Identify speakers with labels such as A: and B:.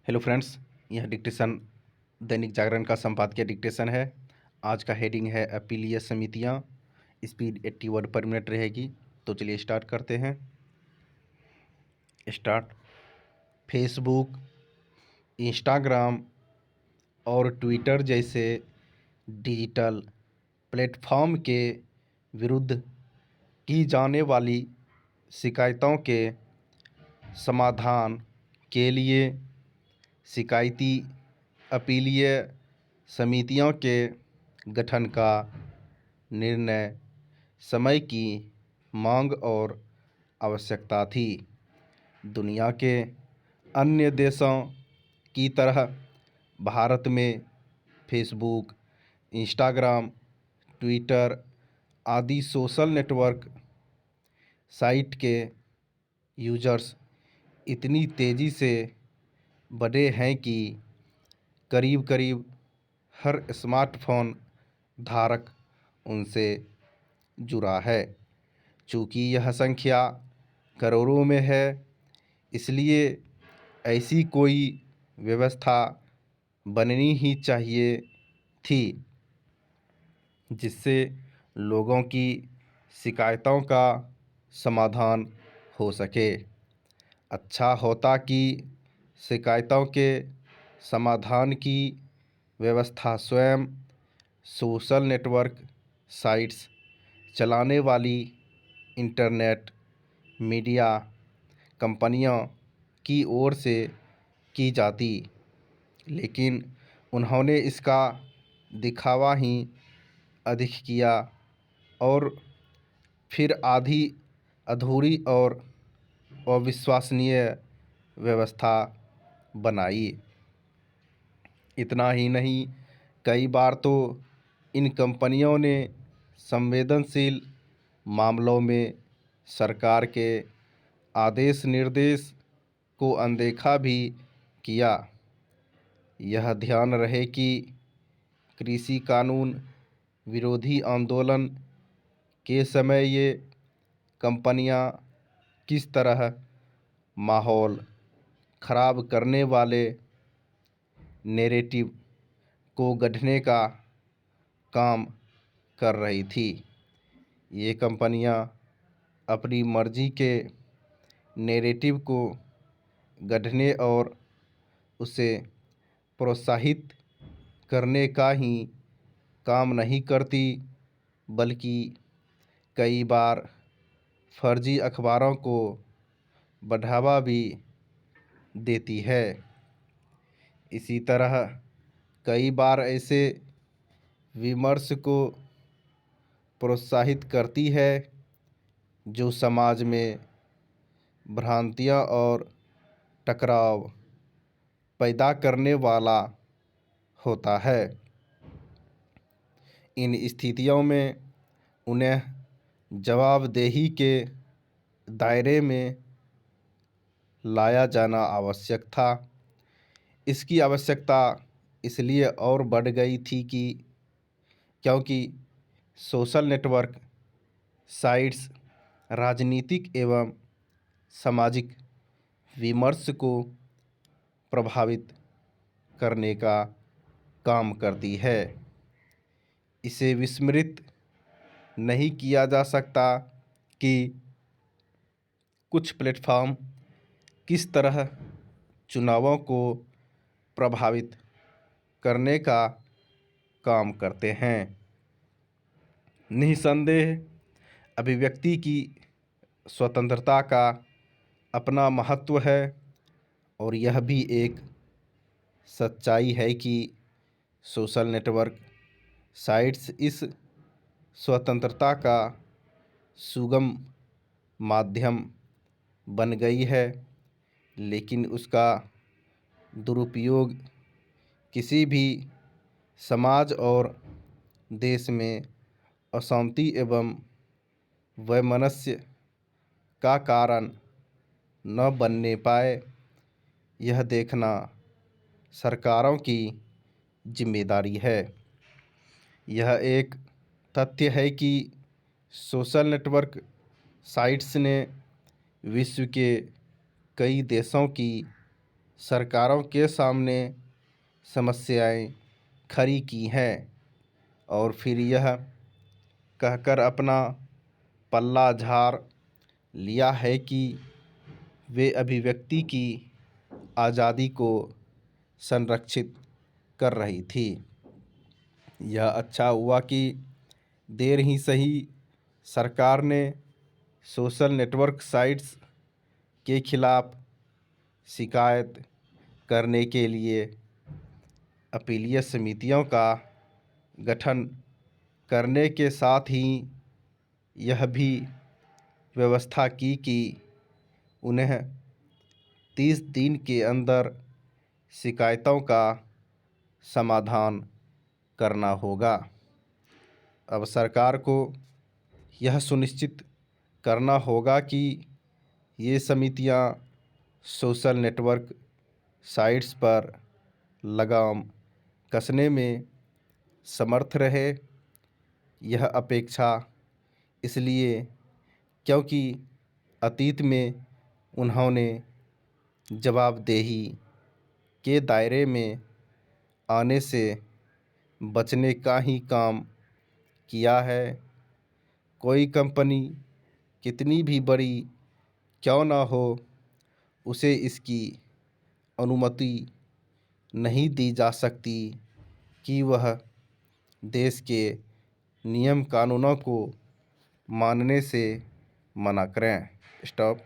A: Hello friends, यह dictation Dainik Jagran का संपादकीय डिक्टेशन है। आज का हेडिंग है अपीलीय समितियां। स्पीड 80 वर्ड पर मिनट रहेगी। तो चलिए स्टार्ट करते हैं। स्टार्ट। फेसबुक, इंस्टाग्राम और ट्विटर जैसे डिजिटल प्लेटफॉर्म के विरुद्ध की जाने वाली शिकायतों के समाधान के लिए शिकायती अपीलीय समितियों के गठन का निर्णय समय की मांग और आवश्यकता थी। दुनिया के अन्य देशों की तरह भारत में फेसबुक, इंस्टाग्राम, ट्विटर आदि सोशल नेटवर्क साइट के यूजर्स इतनी तेज़ी से बढ़े हैं कि करीब करीब हर स्मार्टफोन धारक उनसे जुड़ा है। चूँकि यह संख्या करोड़ों में है, इसलिए ऐसी कोई व्यवस्था बननी ही चाहिए थी जिससे लोगों की शिकायतों का समाधान हो सके। अच्छा होता कि शिकायतों के समाधान की व्यवस्था स्वयं सोशल नेटवर्क साइट्स चलाने वाली इंटरनेट मीडिया कंपनियों की ओर से की जाती, लेकिन उन्होंने इसका दिखावा ही अधिक किया और फिर आधी अधूरी और अविश्वसनीय व्यवस्था बनाई। इतना ही नहीं, कई बार तो इन कंपनियों ने संवेदनशील मामलों में सरकार के आदेश निर्देश को अनदेखा भी किया। यह ध्यान रहे कि कृषि कानून विरोधी आंदोलन के समय ये कंपनियां किस तरह माहौल खराब करने वाले नैरेटिव को गढ़ने का काम कर रही थी। ये कंपनियां अपनी मर्जी के नैरेटिव को गढ़ने और उसे प्रोत्साहित करने का ही काम नहीं करती, बल्कि कई बार फर्जी अखबारों को बढ़ावा भी देती है। इसी तरह कई बार ऐसे विमर्श को प्रोत्साहित करती है जो समाज में भ्रांतियाँ और टकराव पैदा करने वाला होता है। इन स्थितियों में उन्हें जवाबदेही के दायरे में लाया जाना आवश्यक था। इसकी आवश्यकता इसलिए और बढ़ गई थी कि क्योंकि सोशल नेटवर्क साइट्स राजनीतिक एवं सामाजिक विमर्श को प्रभावित करने का काम करती है। इसे विस्मृत नहीं किया जा सकता कि कुछ प्लेटफॉर्म किस तरह चुनावों को प्रभावित करने का काम करते हैं। निस्संदेह अभिव्यक्ति की स्वतंत्रता का अपना महत्व है और यह भी एक सच्चाई है कि सोशल नेटवर्क साइट्स इस स्वतंत्रता का सुगम माध्यम बन गई है, लेकिन उसका दुरुपयोग किसी भी समाज और देश में अशांति एवं वैमनस्य का कारण न बनने पाए, यह देखना सरकारों की जिम्मेदारी है। यह एक तथ्य है कि सोशल नेटवर्क साइट्स ने विश्व के कई देशों की सरकारों के सामने समस्याएं खड़ी की हैं और फिर यह कहकर अपना पल्ला झाड़ लिया है कि वे अभिव्यक्ति की आज़ादी को संरक्षित कर रही थी। यह अच्छा हुआ कि देर ही सही सरकार ने सोशल नेटवर्क साइट्स के खिलाफ शिकायत करने के लिए अपीलीय समितियों का गठन करने के साथ ही यह भी व्यवस्था की कि उन्हें 30 दिन के अंदर शिकायतों का समाधान करना होगा। अब सरकार को यह सुनिश्चित करना होगा कि ये समितियां सोशल नेटवर्क साइट्स पर लगाम कसने में समर्थ रहे। यह अपेक्षा इसलिए क्योंकि अतीत में उन्होंने जवाबदेही के दायरे में आने से बचने का ही काम किया है। कोई कंपनी कितनी भी बड़ी क्यों ना हो, उसे इसकी अनुमति नहीं दी जा सकती कि वह देश के नियम कानूनों को मानने से मना करें। स्टॉप।